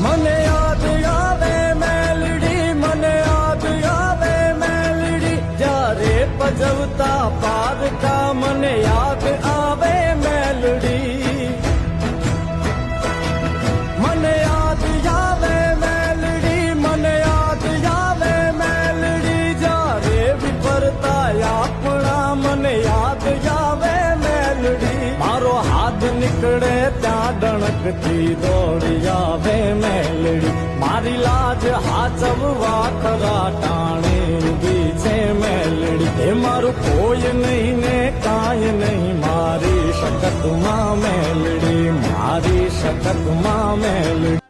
મને યાદ આવે મેલડી, મને યાદ આવે મેલડી, જ્યારે પજવતા પારકા મને યાદ આવે મેલડી. મને યાદ આવે મેલડી, મને યાદ આવે મેલડી, જ્યારે વિફરતા આપણા મને યાદ આવે મેલડી. મારો હાથ નીકળે ત્યાં ડણકથી દોડી આવે મેલડી, મારી લાજ હાચવવા ખરા ટાણે ઊભી છે મેલડી. એ મારું કોઈ નહીં ને કાંઈ નહીં, મારી શકતમાં મેલડી, મારી શકતમાં મેલડી.